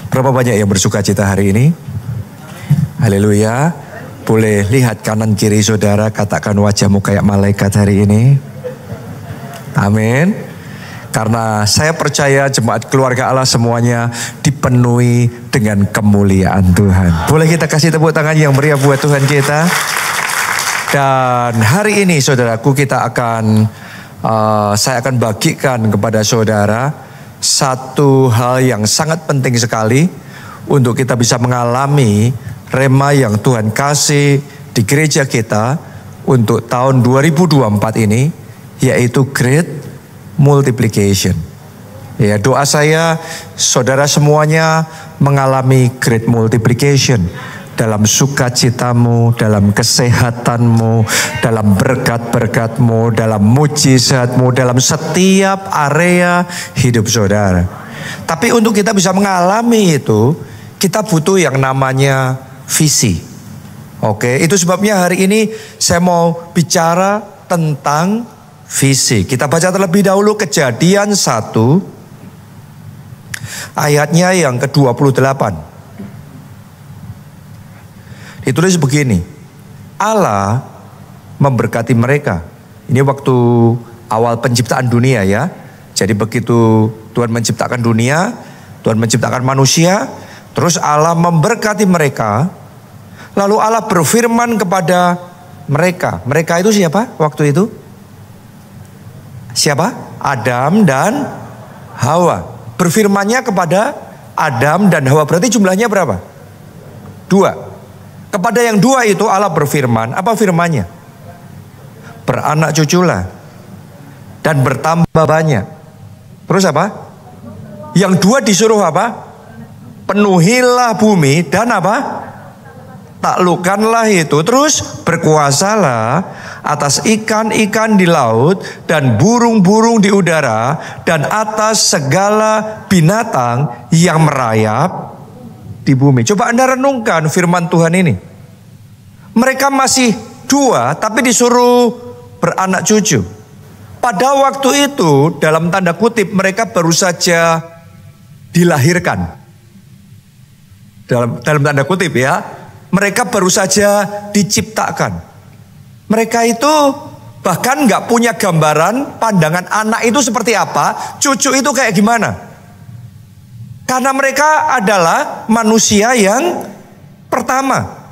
Berapa banyak yang bersuka cita hari ini? Haleluya. Boleh lihat kanan kiri saudara, katakan wajahmu kayak malaikat hari ini. Amin. Karena saya percaya jemaat keluarga Allah semuanya dipenuhi dengan kemuliaan Tuhan. Boleh kita kasih tepuk tangan yang meriah buat Tuhan kita. Dan hari ini saudaraku saya akan bagikan kepada saudara satu hal yang sangat penting sekali untuk kita bisa mengalami rema yang Tuhan kasih di gereja kita untuk tahun 2024 ini, yaitu Great Multiplication. Ya, doa saya saudara semuanya mengalami Great Multiplication dalam sukacitamu, dalam kesehatanmu, dalam berkat-berkatmu, dalam mujizatmu, dalam setiap area hidup saudara. Tapi untuk kita bisa mengalami itu, kita butuh yang namanya visi. Oke, itu sebabnya hari ini saya mau bicara tentang visi. Kita baca terlebih dahulu Kejadian 1 ayatnya yang ke-28. Ditulis begini, Allah memberkati mereka. Ini waktu awal penciptaan dunia ya. Jadi begitu Tuhan menciptakan dunia, Tuhan menciptakan manusia, terus Allah memberkati mereka. Lalu Allah berfirman kepada mereka. Mereka itu siapa waktu itu? Siapa? Adam dan Hawa. Berfirmannya kepada Adam dan Hawa. Berarti jumlahnya berapa? 2. Kepada yang 2 itu Allah berfirman, apa firmannya? Beranak cuculah dan bertambah banyak. Terus apa? Yang 2 disuruh apa? Penuhilah bumi dan apa? Taklukkanlah itu. Terus berkuasalah atas ikan-ikan di laut dan burung-burung di udara dan atas segala binatang yang merayap di bumi. Coba Anda renungkan firman Tuhan ini. Mereka masih 2 tapi disuruh beranak cucu. Pada waktu itu dalam tanda kutip mereka baru saja dilahirkan. Dalam tanda kutip ya. Mereka baru saja diciptakan. Mereka itu bahkan nggak punya gambaran pandangan anak itu seperti apa, cucu itu kayak gimana. Karena mereka adalah manusia yang pertama.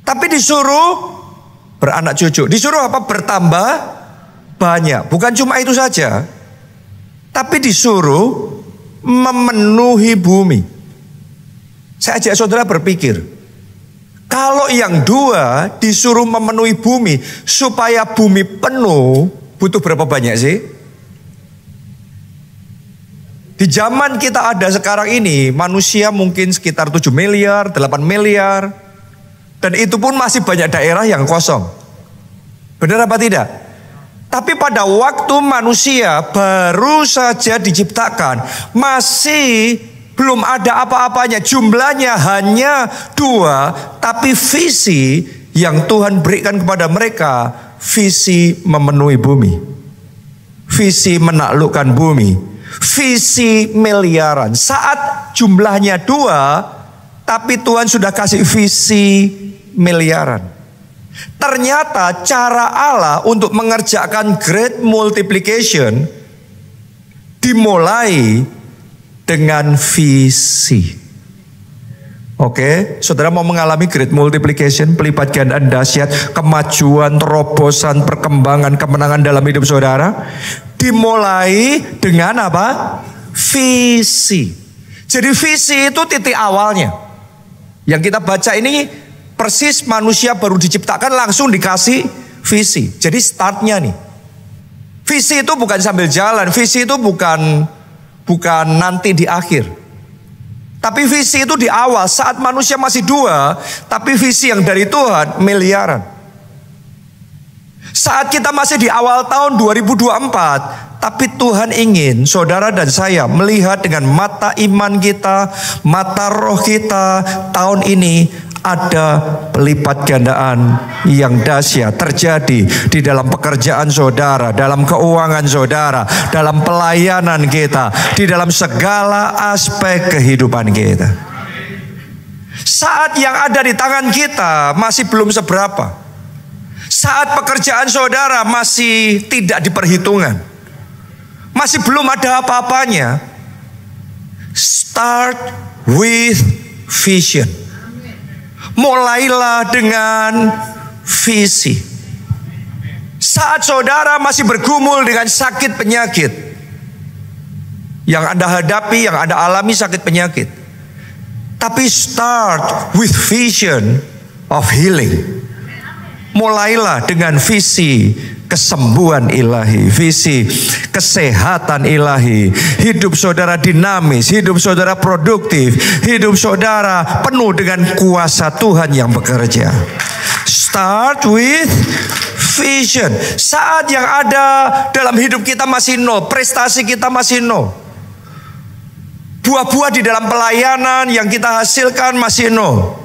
Tapi disuruh beranak cucu. Disuruh apa? Bertambah banyak. Bukan cuma itu saja. Tapi disuruh memenuhi bumi. Saya ajak saudara berpikir. Kalau yang 2 disuruh memenuhi bumi. Supaya bumi penuh. Butuh berapa banyak sih? Di zaman kita ada sekarang ini, manusia mungkin sekitar 7 miliar, 8 miliar. Dan itu pun masih banyak daerah yang kosong. Benar apa tidak? Tapi pada waktu manusia baru saja diciptakan, masih belum ada apa-apanya. Jumlahnya hanya 2, tapi visi yang Tuhan berikan kepada mereka, visi memenuhi bumi. Visi menaklukkan bumi. Visi miliaran. Saat jumlahnya 2, tapi Tuhan sudah kasih visi miliaran. Ternyata cara Allah untuk mengerjakan Great Multiplication dimulai dengan visi. Oke, saudara mau mengalami Great Multiplication, pelipat gandaan dahsyat, kemajuan, terobosan, perkembangan, kemenangan dalam hidup saudara, dimulai dengan apa? Visi. Jadi visi itu titik awalnya. Yang kita baca ini persis manusia baru diciptakan langsung dikasih visi. Jadi startnya nih. Visi itu bukan sambil jalan, visi itu bukan nanti di akhir. Tapi visi itu di awal saat manusia masih 2, tapi visi yang dari Tuhan miliaran. Saat kita masih di awal tahun 2024, tapi Tuhan ingin saudara dan saya melihat dengan mata iman kita, mata roh kita tahun ini ada pelipat gandaan yang dahsyat terjadi di dalam pekerjaan saudara, dalam keuangan saudara, dalam pelayanan kita, di dalam segala aspek kehidupan kita. Saat yang ada di tangan kita masih belum seberapa. Saat pekerjaan saudara masih tidak diperhitungkan, masih belum ada apa-apanya. Start with vision. Mulailah dengan visi. Saat saudara masih bergumul dengan sakit penyakit yang Anda hadapi, yang Anda alami sakit penyakit, tapi start with vision of healing. Mulailah dengan visi kesembuhan ilahi, visi kesehatan ilahi. Hidup saudara dinamis, hidup saudara produktif, hidup saudara penuh dengan kuasa Tuhan yang bekerja. Start with vision. Saat yang ada dalam hidup kita masih nol, prestasi kita masih nol, buah-buah di dalam pelayanan yang kita hasilkan masih nol,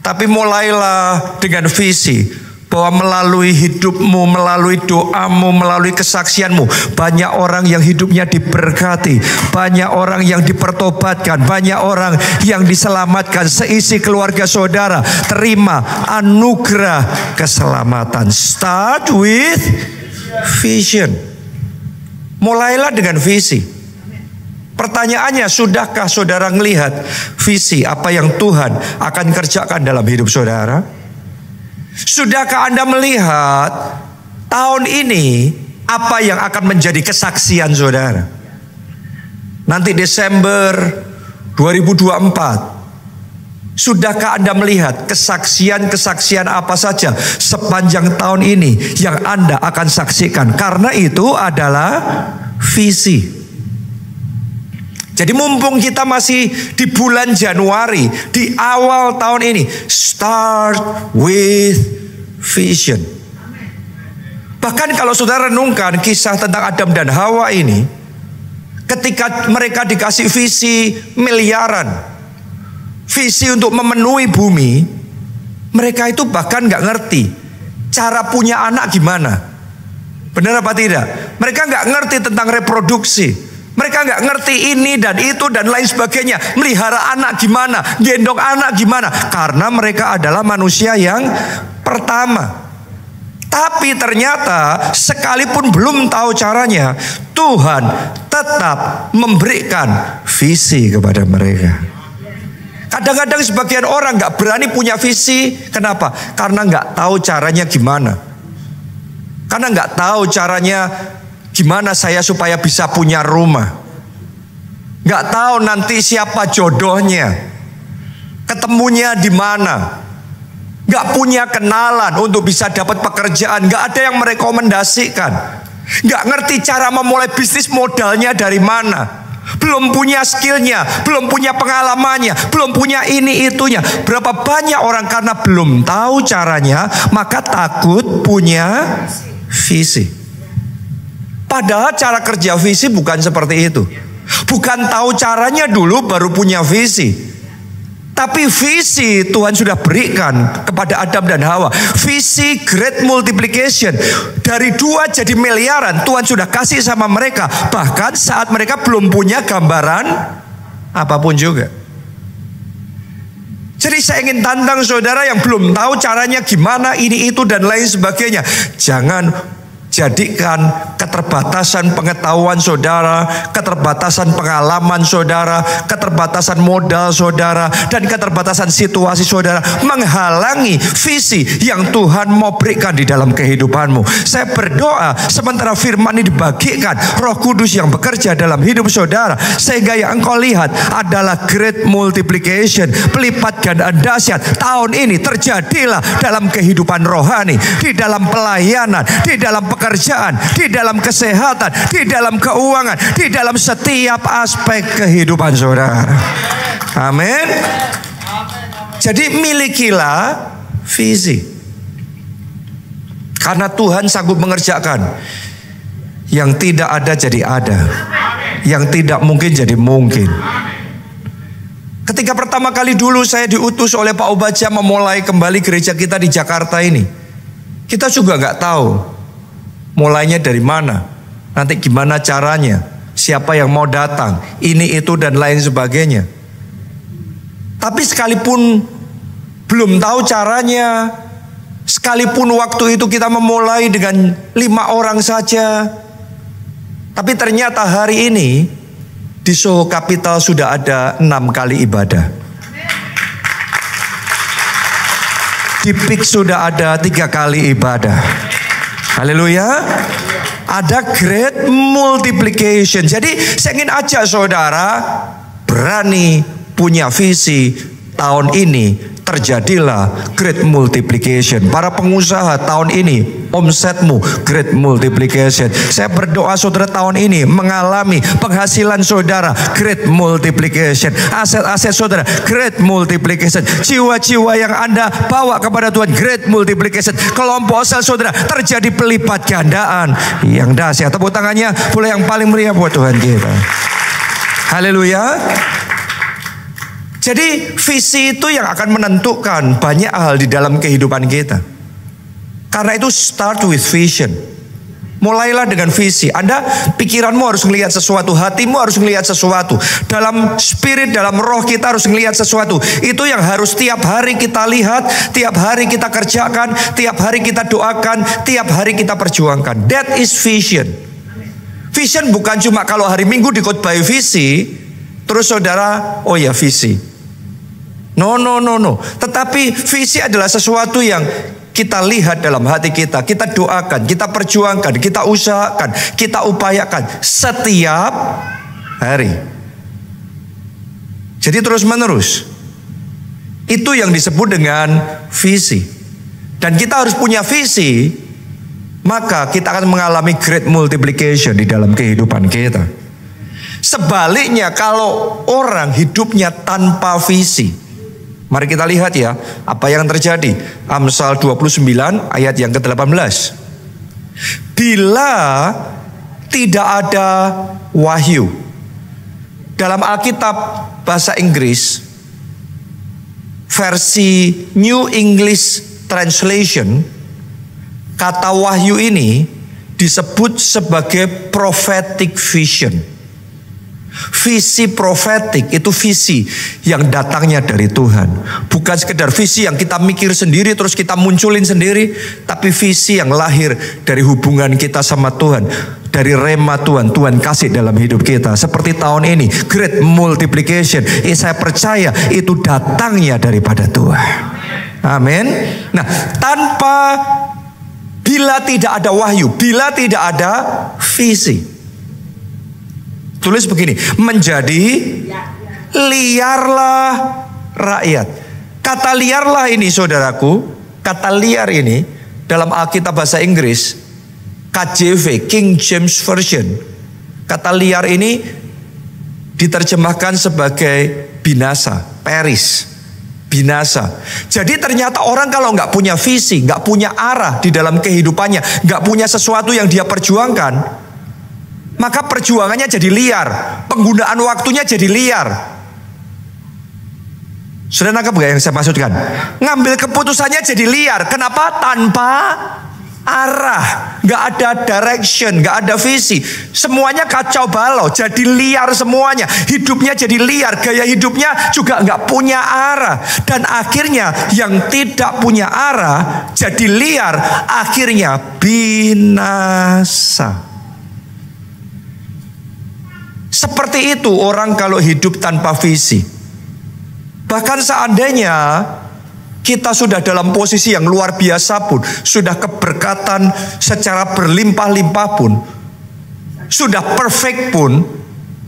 tapi mulailah dengan visi bahwa melalui hidupmu, melalui doamu, melalui kesaksianmu, banyak orang yang hidupnya diberkati, banyak orang yang dipertobatkan, banyak orang yang diselamatkan. Seisi keluarga saudara terima anugerah keselamatan. Start with vision. Mulailah dengan visi. Pertanyaannya, sudahkah saudara melihat visi apa yang Tuhan akan kerjakan dalam hidup saudara? Sudahkah Anda melihat tahun ini apa yang akan menjadi kesaksian saudara? Nanti Desember 2024, sudahkah Anda melihat kesaksian-kesaksian apa saja sepanjang tahun ini yang Anda akan saksikan? Karena itu adalah visi. Jadi mumpung kita masih di bulan Januari, di awal tahun ini, start with vision. Bahkan kalau saudara renungkan kisah tentang Adam dan Hawa ini, ketika mereka dikasih visi miliaran, visi untuk memenuhi bumi, mereka itu bahkan gak ngerti cara punya anak gimana. Benar apa tidak? Mereka gak ngerti tentang reproduksi. Mereka nggak ngerti ini dan itu dan lain sebagainya. Melihara anak gimana, gendong anak gimana. Karena mereka adalah manusia yang pertama. Tapi ternyata sekalipun belum tahu caranya, Tuhan tetap memberikan visi kepada mereka. Kadang-kadang sebagian orang nggak berani punya visi. Kenapa? Karena nggak tahu caranya gimana. Karena nggak tahu caranya gimana saya supaya bisa punya rumah. Gak tahu nanti siapa jodohnya, ketemunya di mana. Gak punya kenalan untuk bisa dapat pekerjaan. Gak ada yang merekomendasikan. Gak ngerti cara memulai bisnis, modalnya dari mana. Belum punya skillnya, belum punya pengalamannya, belum punya ini itunya. Berapa banyak orang karena belum tahu caranya, maka takut punya visi. Padahal cara kerja visi bukan seperti itu. Bukan tahu caranya dulu baru punya visi. Tapi visi Tuhan sudah berikan kepada Adam dan Hawa. Visi great multiplication. Dari 2 jadi miliaran Tuhan sudah kasih sama mereka. Bahkan saat mereka belum punya gambaran apapun juga. Jadi saya ingin tantang saudara yang belum tahu caranya gimana ini itu dan lain sebagainya. Jangan jadikan keterbatasan pengetahuan saudara, keterbatasan pengalaman saudara, keterbatasan modal saudara, dan keterbatasan situasi saudara menghalangi visi yang Tuhan mau berikan di dalam kehidupanmu. Saya berdoa sementara firman ini dibagikan, Roh Kudus yang bekerja dalam hidup saudara, sehingga yang engkau lihat adalah great multiplication, pelipat gandaan dahsyat. Tahun ini terjadilah dalam kehidupan rohani, di dalam pelayanan, di dalam pekerjaan, di dalam kesehatan, di dalam keuangan, di dalam setiap aspek kehidupan saudara. Amin. Jadi milikilah visi. Karena Tuhan sanggup mengerjakan yang tidak ada jadi ada, yang tidak mungkin jadi mungkin. Ketika pertama kali dulu saya diutus oleh Pak Obaja memulai kembali gereja kita di Jakarta ini, kita juga nggak tahu mulainya dari mana, nanti gimana caranya, siapa yang mau datang, ini itu dan lain sebagainya. Tapi sekalipun belum tahu caranya, sekalipun waktu itu kita memulai dengan 5 orang saja, tapi ternyata hari ini di Soho Capital sudah ada 6 kali ibadah. Di PIK sudah ada 3 kali ibadah. Haleluya. Ada great multiplication. Jadi saya ingin ajak saudara berani punya visi tahun ini. Terjadilah great multiplication. Para pengusaha tahun ini omsetmu great multiplication. Saya berdoa saudara tahun ini mengalami penghasilan saudara great multiplication. Aset-aset saudara great multiplication. Jiwa-jiwa yang Anda bawa kepada Tuhan great multiplication. Kelompok sel saudara terjadi pelipat gandaan yang dahsyat. Tepuk tangannya boleh yang paling meriah buat Tuhan kita. Haleluya. Jadi visi itu yang akan menentukan banyak hal di dalam kehidupan kita. Karena itu start with vision. Mulailah dengan visi. Anda pikiranmu harus melihat sesuatu, hatimu harus melihat sesuatu. Dalam spirit, dalam roh kita harus melihat sesuatu. Itu yang harus tiap hari kita lihat, tiap hari kita kerjakan, tiap hari kita doakan, tiap hari kita perjuangkan. That is vision. Vision bukan cuma kalau hari Minggu dikhotbahi visi, terus saudara, oh ya visi. No. Tetapi visi adalah sesuatu yang kita lihat dalam hati kita doakan, kita perjuangkan, kita usahakan, kita upayakan setiap hari. Jadi terus menerus. Itu yang disebut dengan visi. Dan kita harus punya visi, maka kita akan mengalami great multiplication di dalam kehidupan kita. Sebaliknya kalau orang hidupnya tanpa visi, mari kita lihat ya apa yang terjadi. Amsal 29 ayat yang ke-18. Bila tidak ada wahyu. Dalam Alkitab bahasa Inggris versi New English Translation, kata wahyu ini disebut sebagai prophetic vision. Visi profetik itu visi yang datangnya dari Tuhan. Bukan sekedar visi yang kita mikir sendiri terus kita munculin sendiri, tapi visi yang lahir dari hubungan kita sama Tuhan, dari rema Tuhan kasih dalam hidup kita. Seperti tahun ini great multiplication, saya percaya itu datangnya daripada Tuhan. Amin. Nah, bila tidak ada wahyu, bila tidak ada visi, tulis begini, menjadi liarlah rakyat. Kata liarlah ini saudaraku, kata liar ini dalam Alkitab bahasa Inggris KJV, King James Version, kata liar ini diterjemahkan sebagai binasa, perish, binasa. Jadi ternyata orang kalau nggak punya visi, nggak punya arah di dalam kehidupannya, nggak punya sesuatu yang dia perjuangkan, maka perjuangannya jadi liar, penggunaan waktunya jadi liar. Sudah nangkep gak yang saya maksudkan? Ngambil keputusannya jadi liar. Kenapa? Tanpa arah, gak ada direction, gak ada visi. Semuanya kacau balau, jadi liar semuanya. Hidupnya jadi liar, gaya hidupnya juga gak punya arah. Dan akhirnya yang tidak punya arah jadi liar, akhirnya binasa. Seperti itu orang kalau hidup tanpa visi. Bahkan seandainya kita sudah dalam posisi yang luar biasa pun, sudah keberkatan secara berlimpah-limpah pun, sudah perfect pun,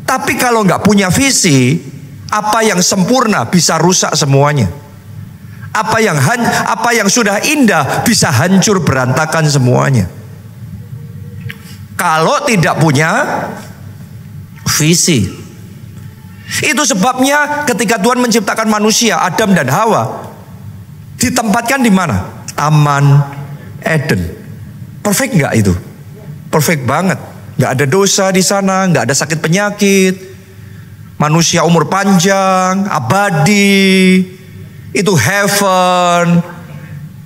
tapi kalau nggak punya visi, apa yang sempurna bisa rusak semuanya. Apa yang sudah indah bisa hancur berantakan semuanya. Kalau tidak punya visi. Itu sebabnya ketika Tuhan menciptakan manusia, Adam dan Hawa, ditempatkan di mana? Taman Eden. Perfect nggak itu? Perfect banget. Nggak ada dosa di sana, nggak ada sakit penyakit. manusia umur panjang, abadi, itu heaven,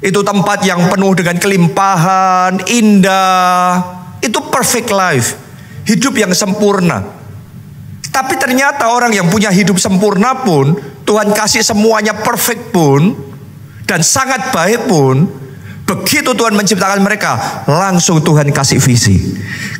itu tempat yang penuh dengan kelimpahan, indah, itu perfect life, hidup yang sempurna. Tapi ternyata orang yang punya hidup sempurna pun, Tuhan kasih semuanya perfect pun, dan sangat baik pun, begitu Tuhan menciptakan mereka, langsung Tuhan kasih visi.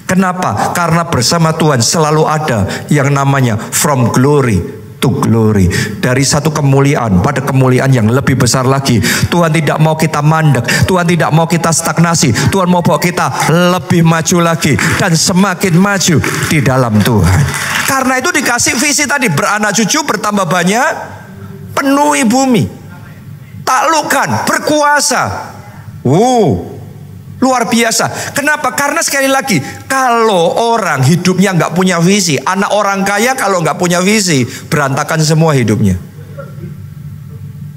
Kenapa? Karena bersama Tuhan selalu ada yang namanya from glory to glory. Dari satu kemuliaan pada kemuliaan yang lebih besar lagi. Tuhan tidak mau kita mandek, Tuhan tidak mau kita stagnasi, Tuhan mau bawa kita lebih maju lagi dan semakin maju di dalam Tuhan. Karena itu dikasih visi tadi, beranak cucu, bertambah banyak, penuhi bumi, taklukkan, berkuasa. Luar biasa. Kenapa? Karena sekali lagi, kalau orang hidupnya nggak punya visi, anak orang kaya kalau nggak punya visi, berantakan semua hidupnya.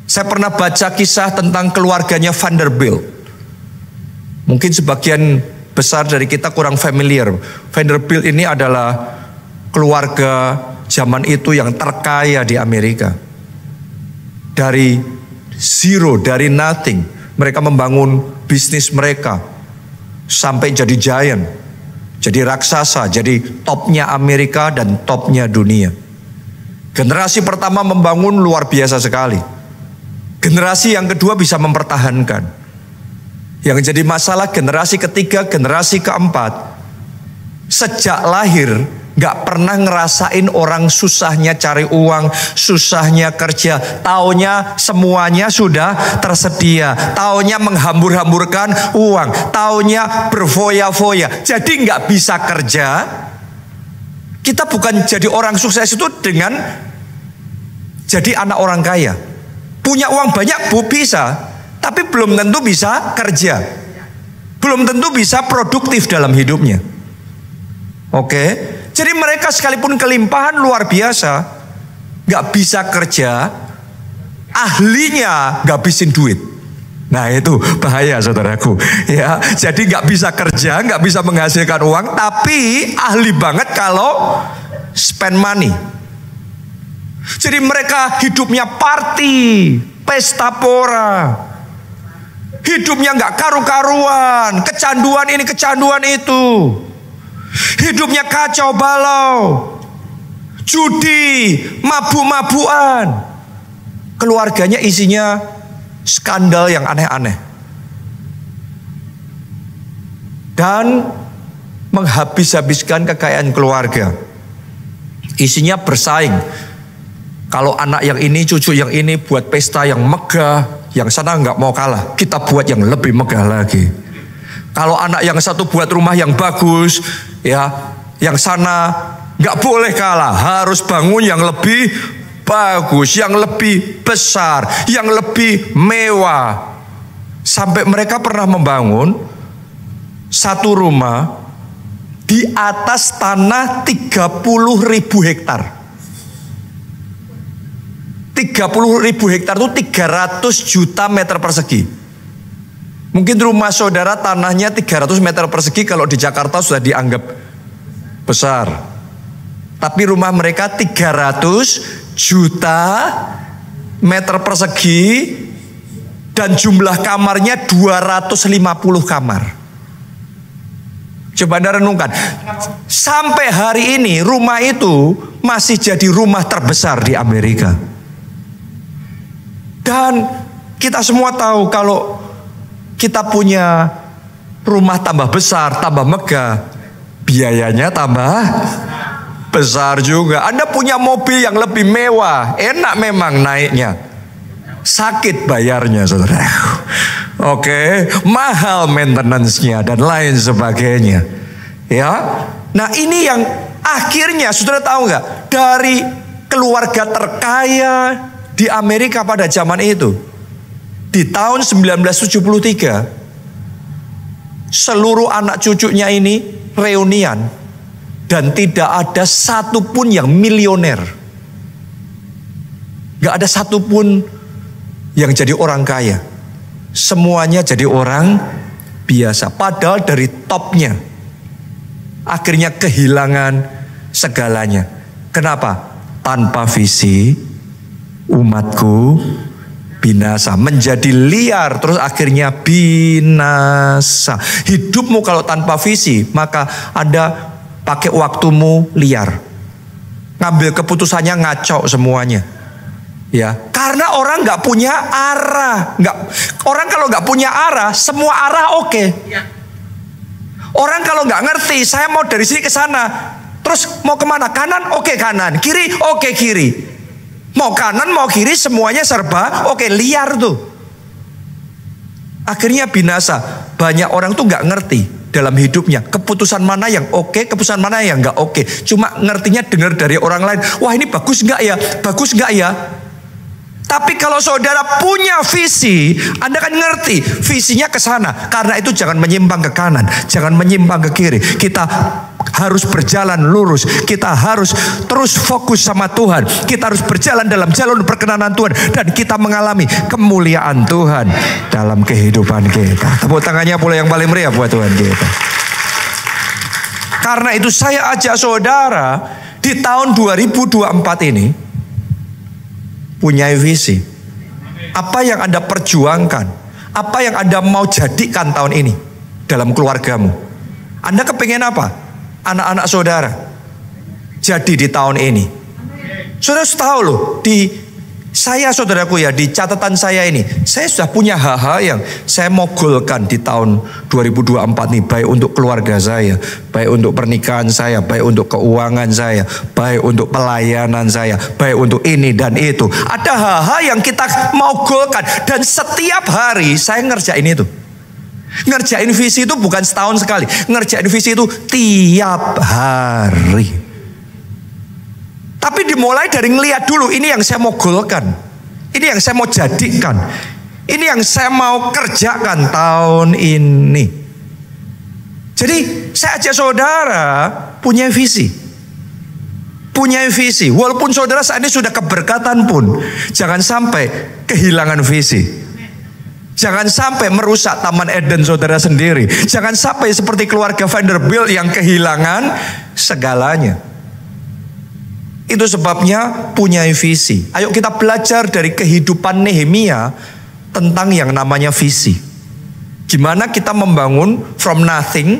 Saya pernah baca kisah tentang keluarganya Vanderbilt. Mungkin sebagian besar dari kita kurang familiar. Vanderbilt ini adalah keluarga zaman itu yang terkaya di Amerika. Dari zero, dari nothing, mereka membangun bisnis mereka sampai jadi giant, jadi raksasa, jadi topnya Amerika dan topnya dunia. Generasi pertama membangun luar biasa sekali. Generasi yang kedua bisa mempertahankan. Yang jadi masalah generasi ketiga, generasi keempat, sejak lahir gak pernah ngerasain orang susahnya cari uang, susahnya kerja. Taunya semuanya sudah tersedia. Taunya menghambur-hamburkan uang. Taunya berfoya-foya. Jadi gak bisa kerja. Kita bukan jadi orang sukses itu dengan jadi anak orang kaya. Punya uang banyak bisa, tapi belum tentu bisa kerja. Belum tentu bisa produktif dalam hidupnya. Oke. Jadi mereka sekalipun kelimpahan luar biasa, gak bisa kerja, ahlinya ngabisin duit. Nah itu bahaya saudaraku. Ya, jadi gak bisa kerja, gak bisa menghasilkan uang, tapi ahli banget kalau spend money. Jadi mereka hidupnya party, pesta pora. Hidupnya gak karu-karuan, kecanduan ini, kecanduan itu. Hidupnya kacau balau, judi, mabuk-mabukan. Keluarganya isinya skandal yang aneh-aneh. Dan menghabis-habiskan kekayaan keluarga. Isinya bersaing. Kalau anak yang ini, cucu yang ini buat pesta yang megah, yang sana nggak mau kalah, kita buat yang lebih megah lagi. Kalau anak yang satu buat rumah yang bagus, ya, yang sana nggak boleh kalah, harus bangun yang lebih bagus, yang lebih besar, yang lebih mewah. Sampai mereka pernah membangun satu rumah di atas tanah 30.000 hektar. 30.000 hektar itu 300 juta meter persegi. Mungkin rumah saudara tanahnya 300 meter persegi kalau di Jakarta sudah dianggap besar. Tapi rumah mereka 300 juta meter persegi dan jumlah kamarnya 250 kamar. Coba Anda renungkan. Sampai hari ini rumah itu masih jadi rumah terbesar di Amerika. Dan kita semua tahu kalau kita punya rumah tambah besar, tambah megah, biayanya tambah besar juga. Anda punya mobil yang lebih mewah, enak memang naiknya, sakit bayarnya saudara. Oke, mahal maintenance-nya dan lain sebagainya. Ya, nah ini yang akhirnya saudara tahu nggak, dari keluarga terkaya di Amerika pada zaman itu. Di tahun 1973, seluruh anak cucunya ini reunian dan tidak ada satupun yang milioner. Gak ada satupun yang jadi orang kaya. Semuanya jadi orang biasa. Padahal dari topnya akhirnya kehilangan segalanya. Kenapa? tanpa visi umatku binasa, menjadi liar, terus akhirnya binasa. Hidupmu kalau tanpa visi, maka Anda pakai waktumu liar, ngambil keputusannya ngaco semuanya. Ya, karena orang nggak punya arah. Orang kalau nggak punya arah, semua arah oke. Orang kalau nggak ngerti, saya mau dari sini ke sana, terus mau kemana? Kanan, oke kanan. Kiri, oke kiri. Mau kanan, mau kiri, semuanya serba oke, liar tuh. Akhirnya binasa. Banyak orang tuh nggak ngerti dalam hidupnya keputusan mana yang oke, keputusan mana yang nggak oke. Cuma ngertinya dengar dari orang lain. Wah, ini bagus nggak ya? Bagus nggak ya? Tapi kalau saudara punya visi, Anda kan ngerti visinya ke sana. Karena itu jangan menyimpang ke kanan, jangan menyimpang ke kiri. Kita harus berjalan lurus. Kita harus terus fokus sama Tuhan. Kita harus berjalan dalam jalur perkenanan Tuhan. Dan kita mengalami kemuliaan Tuhan dalam kehidupan kita. Tepuk tangannya pula yang paling meriah buat Tuhan kita. Karena itu saya ajak saudara di tahun 2024 ini punya visi. Apa yang Anda perjuangkan, apa yang Anda mau jadikan tahun ini dalam keluargamu. Anda kepengen apa? Anak-anak saudara jadi di tahun ini. Saudara tahu loh, di saya saudaraku ya, di catatan saya ini, saya sudah punya hal-hal yang saya mau golkan di tahun 2024 nih, baik untuk keluarga saya, baik untuk pernikahan saya, baik untuk keuangan saya, baik untuk pelayanan saya, baik untuk ini dan itu. Ada hal-hal yang kita mau golkan, dan setiap hari saya ngerjain itu. Ngerjain visi itu bukan setahun sekali, ngerjain visi itu tiap hari. Tapi dimulai dari ngeliat dulu, ini yang saya mau golkan, ini yang saya mau jadikan, ini yang saya mau kerjakan tahun ini. Jadi saya ajak saudara punya visi. Punya visi. Walaupun saudara saat ini sudah keberkatan pun, jangan sampai kehilangan visi. Jangan sampai merusak Taman Eden saudara sendiri. Jangan sampai seperti keluarga Vanderbilt yang kehilangan segalanya. Itu sebabnya punya visi. Ayo kita belajar dari kehidupan Nehemia tentang yang namanya visi. Gimana kita membangun from nothing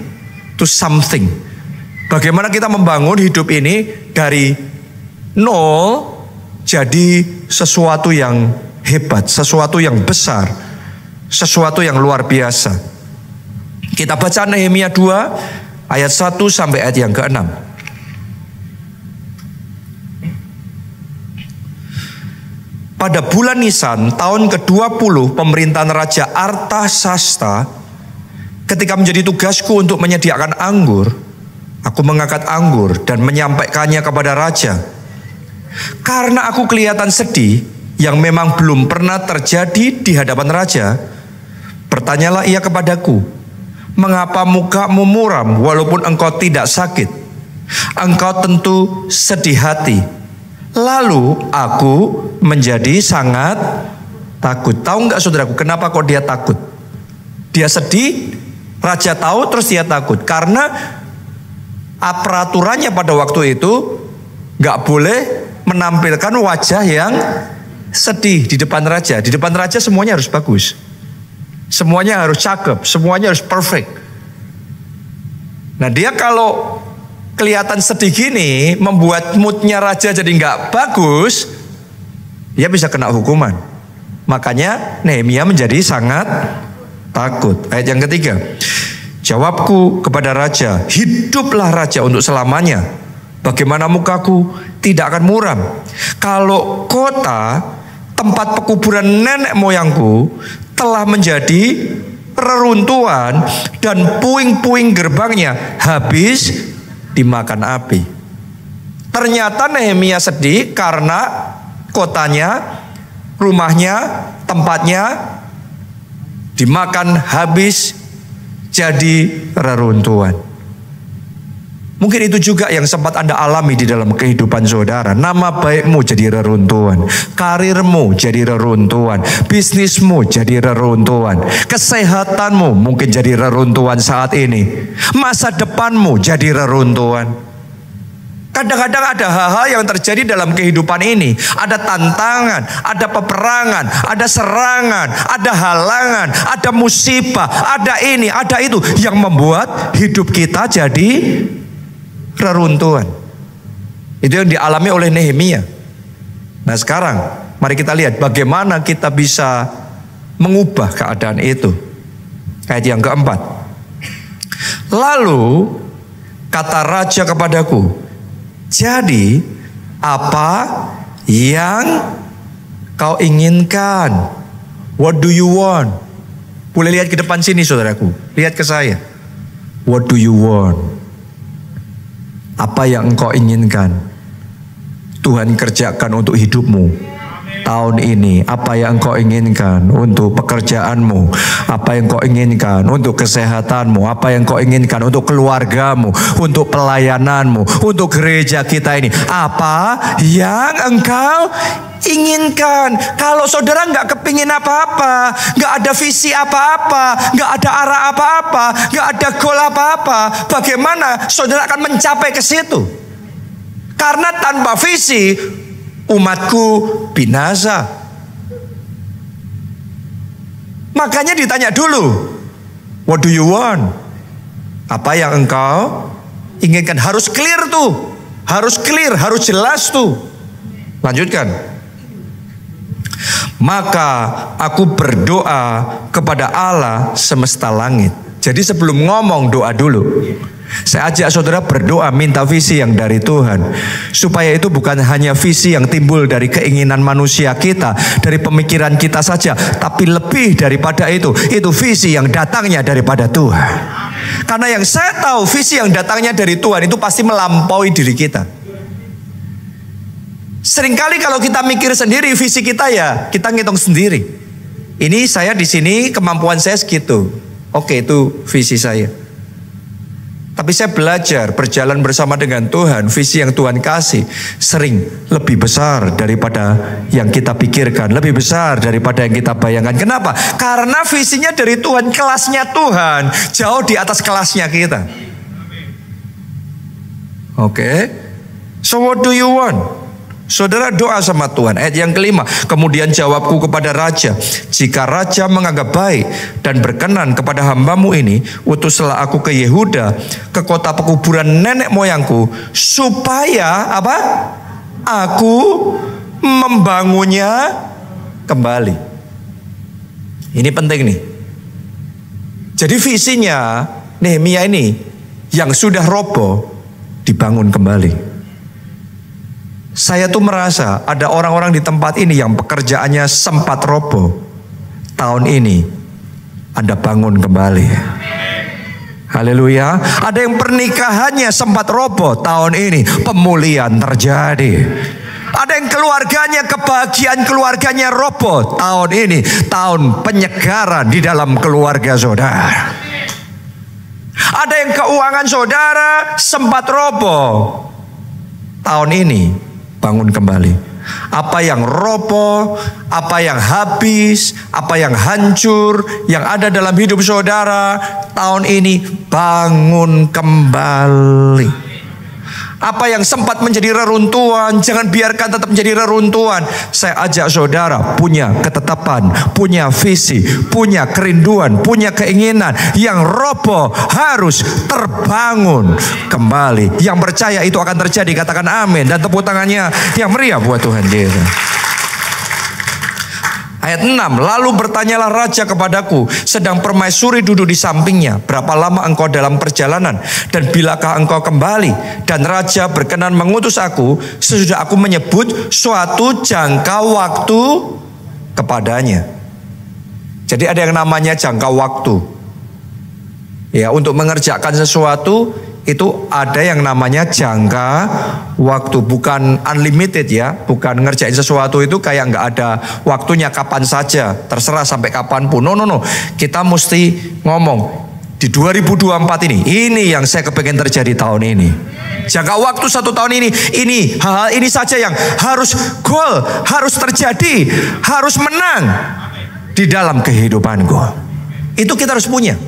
to something. Bagaimana kita membangun hidup ini dari nol jadi sesuatu yang hebat, sesuatu yang besar, sesuatu yang luar biasa. Kita baca Nehemia 2 ayat 1 sampai ayat yang ke-6. Pada bulan Nisan tahun ke-20 pemerintahan Raja Artasasta, ketika menjadi tugasku untuk menyediakan anggur, aku mengangkat anggur dan menyampaikannya kepada raja. Karena aku kelihatan sedih yang memang belum pernah terjadi di hadapan raja, bertanyalah ia kepadaku, mengapa mukamu muram walaupun engkau tidak sakit? Engkau tentu sedih hati. Lalu aku menjadi sangat takut. Tahu nggak saudaraku, kenapa kok dia takut? Dia sedih, raja tahu, terus dia takut. Karena peraturannya pada waktu itu nggak boleh menampilkan wajah yang sedih di depan raja. Di depan raja semuanya harus bagus, semuanya harus cakep, semuanya harus perfect. Nah, dia kalau kelihatan sedih gini, membuat moodnya raja jadi nggak bagus, dia bisa kena hukuman. Makanya Nehemia menjadi sangat takut. Ayat yang ketiga, jawabku kepada raja, hiduplah raja untuk selamanya. Bagaimana mukaku tidak akan muram kalau kota tempat pekuburan nenek moyangku telah menjadi reruntuhan dan puing-puing gerbangnya habis dimakan api. Ternyata Nehemia sedih karena kotanya, rumahnya, tempatnya dimakan habis jadi reruntuhan. Mungkin itu juga yang sempat Anda alami di dalam kehidupan saudara. Nama baikmu jadi reruntuhan, karirmu jadi reruntuhan, bisnismu jadi reruntuhan, kesehatanmu mungkin jadi reruntuhan saat ini, masa depanmu jadi reruntuhan. Kadang-kadang ada hal-hal yang terjadi dalam kehidupan ini. Ada tantangan, ada peperangan, ada serangan, ada halangan, ada musibah, ada ini, ada itu, yang membuat hidup kita jadi reruntuhan. Itu yang dialami oleh Nehemia. Nah sekarang mari kita lihat bagaimana kita bisa mengubah keadaan itu. Ayat yang keempat. Lalu kata raja kepadaku, jadi apa yang kau inginkan? What do you want? Boleh lihat ke depan sini saudaraku. Lihat ke saya. What do you want? Apa yang engkau inginkan? Tuhan kerjakan untuk hidupmu tahun ini. Apa yang engkau inginkan untuk pekerjaanmu? Apa yang engkau inginkan untuk kesehatanmu? Apa yang engkau inginkan untuk keluargamu? Untuk pelayananmu? Untuk gereja kita ini? Apa yang engkau inginkan? Kalau saudara nggak kepingin apa-apa, nggak ada visi apa-apa, nggak ada arah apa-apa, nggak ada goal apa-apa, bagaimana saudara akan mencapai ke situ? Karena tanpa visi, umatku binasa. Makanya ditanya dulu, what do you want? Apa yang engkau inginkan? Harus clear tuh, harus clear, harus jelas tuh. Lanjutkan. Maka aku berdoa kepada Allah semesta langit. Jadi sebelum ngomong doa dulu. Saya ajak saudara berdoa minta visi yang dari Tuhan. Supaya itu bukan hanya visi yang timbul dari keinginan manusia kita, dari pemikiran kita saja, tapi lebih daripada itu visi yang datangnya daripada Tuhan. Karena yang saya tahu visi yang datangnya dari Tuhan itu pasti melampaui diri kita. Seringkali kalau kita mikir sendiri visi kita, ya kita ngitung sendiri. Ini saya di sini kemampuan saya segitu. Oke, itu visi saya. Tapi saya belajar berjalan bersama dengan Tuhan. Visi yang Tuhan kasih sering lebih besar daripada yang kita pikirkan, lebih besar daripada yang kita bayangkan. Kenapa? Karena visinya dari Tuhan, kelasnya Tuhan jauh di atas kelasnya kita. Oke. So what do you want? Saudara doa sama Tuhan. Ayat yang kelima. Kemudian jawabku kepada raja, jika raja menganggap baik dan berkenan kepada hambamu ini, utuslah aku ke Yehuda, ke kota pekuburan nenek moyangku, supaya apa? Aku membangunnya kembali. Ini penting nih. Jadi visinya Nehemia ini yang sudah roboh dibangun kembali. Saya tuh merasa ada orang-orang di tempat ini yang pekerjaannya sempat roboh. Tahun ini Anda bangun kembali. Haleluya. Ada yang pernikahannya sempat roboh. Tahun ini pemulihan terjadi. Ada yang keluarganya, kebahagiaan keluarganya roboh. Tahun ini tahun penyegaran di dalam keluarga saudara. Ada yang keuangan saudara sempat roboh. Tahun ini bangun kembali. Apa yang roboh, apa yang habis, apa yang hancur, yang ada dalam hidup saudara, tahun ini bangun kembali. Apa yang sempat menjadi reruntuhan, jangan biarkan tetap menjadi reruntuhan. Saya ajak saudara punya ketetapan, punya visi, punya kerinduan, punya keinginan. Yang roboh harus terbangun kembali. Yang percaya itu akan terjadi, katakan amin. Dan tepuk tangannya yang meriah buat Tuhan Yesus. Ayat 6, lalu bertanyalah raja kepadaku, sedang permaisuri duduk di sampingnya, berapa lama engkau dalam perjalanan, dan bilakah engkau kembali? Dan raja berkenan mengutus aku, sesudah aku menyebut suatu jangka waktu kepadanya. Jadi ada yang namanya jangka waktu. Ya, untuk mengerjakan sesuatu itu ada yang namanya jangka waktu, bukan unlimited ya, bukan ngerjain sesuatu itu kayak nggak ada waktunya, kapan saja, terserah sampai kapanpun. No, kita mesti ngomong di 2024 ini yang saya kepengen terjadi tahun ini. Jangka waktu 1 tahun ini hal-hal ini saja yang harus goal, harus terjadi, harus menang di dalam kehidupanku. Itu kita harus punya.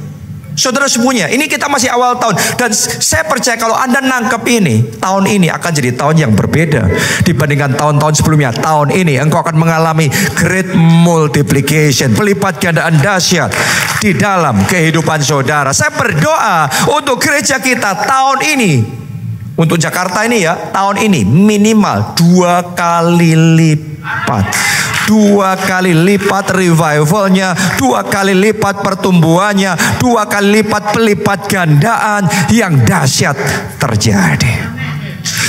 Saudara semuanya, ini kita masih awal tahun. Dan saya percaya kalau Anda nangkep ini, tahun ini akan jadi tahun yang berbeda dibandingkan tahun-tahun sebelumnya. Tahun ini engkau akan mengalami great multiplication, pelipat gandaan dahsyat di dalam kehidupan saudara. Saya berdoa untuk gereja kita tahun ini, untuk Jakarta ini ya, tahun ini minimal 2 kali lipat. 2 kali lipat revivalnya, 2 kali lipat pertumbuhannya, 2 kali lipat pelipat gandaan yang dahsyat terjadi.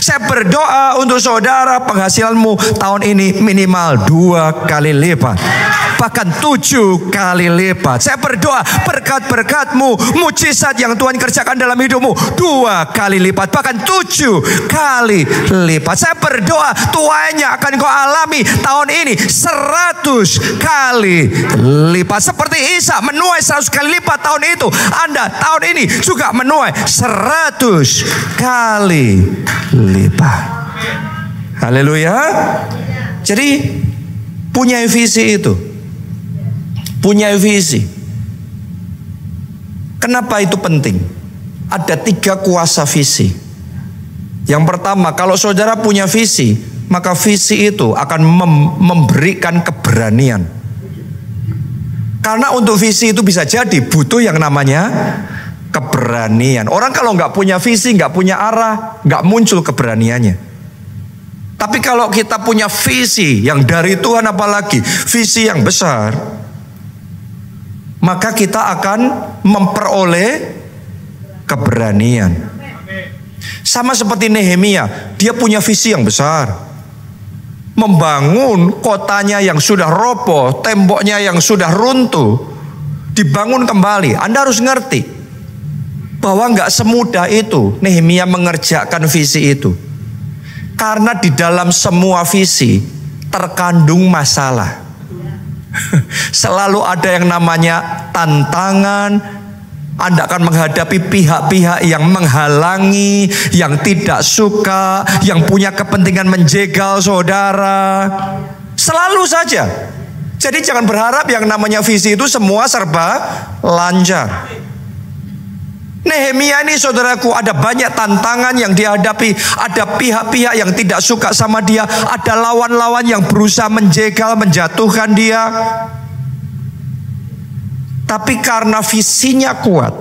Saya berdoa untuk saudara, penghasilanmu tahun ini minimal 2 kali lipat, bahkan 7 kali lipat. Saya berdoa berkat-berkatmu, mujizat yang Tuhan kerjakan dalam hidupmu 2 kali lipat, bahkan 7 kali lipat. Saya berdoa tuainya akan kau alami tahun ini 100 kali lipat. Seperti Ishak menuai 100 kali lipat tahun itu, Anda tahun ini juga menuai 100 kali lipat. Haleluya. Jadi punya visi itu. Punya visi. Kenapa itu penting? Ada 3 kuasa visi. Yang pertama, kalau saudara punya visi, maka visi itu akan memberikan keberanian. Karena untuk visi itu bisa jadi butuh yang namanya keberanian. Orang kalau nggak punya visi, nggak punya arah, nggak muncul keberaniannya. Tapi kalau kita punya visi yang dari Tuhan, apalagi visi yang besar, maka kita akan memperoleh keberanian. Sama seperti Nehemia, dia punya visi yang besar, membangun kotanya yang sudah roboh, temboknya yang sudah runtuh, dibangun kembali. Anda harus ngerti bahwa nggak semudah itu Nehemia mengerjakan visi itu. Karena di dalam semua visi terkandung masalah. Selalu ada yang namanya tantangan. Anda akan menghadapi pihak-pihak yang menghalangi, yang tidak suka, yang punya kepentingan menjegal saudara. Selalu saja. Jadi jangan berharap yang namanya visi itu semua serba lancar. Nehemia ini saudaraku, ada banyak tantangan yang dihadapi. Ada pihak-pihak yang tidak suka sama dia. Ada lawan-lawan yang berusaha menjegal, menjatuhkan dia. Tapi karena visinya kuat.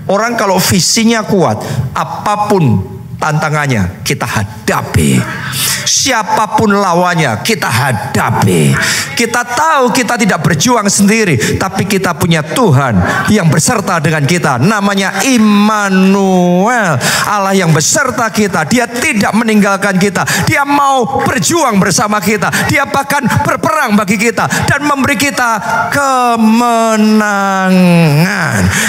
Orang kalau visinya kuat, apapun tantangannya kita hadapi. Siapapun lawannya kita hadapi. Kita tahu kita tidak berjuang sendiri, tapi kita punya Tuhan yang berserta dengan kita. Namanya Immanuel, Allah yang berserta kita. Dia tidak meninggalkan kita. Dia mau berjuang bersama kita. Dia bahkan berperang bagi kita dan memberi kita kemenangan.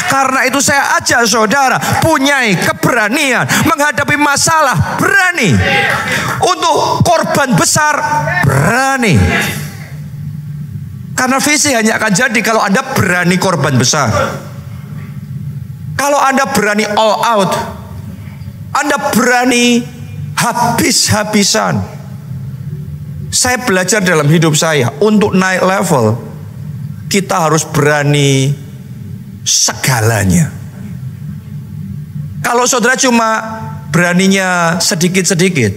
Karena itu saya ajak saudara, punyai keberanian menghadapi masalah, berani. Untuk korban besar, berani. Karena visi hanya akan jadi kalau Anda berani korban besar. Kalau Anda berani all out, Anda berani habis-habisan. Saya belajar dalam hidup saya, untuk naik level, kita harus berani segalanya. Kalau saudara cuma beraninya sedikit-sedikit,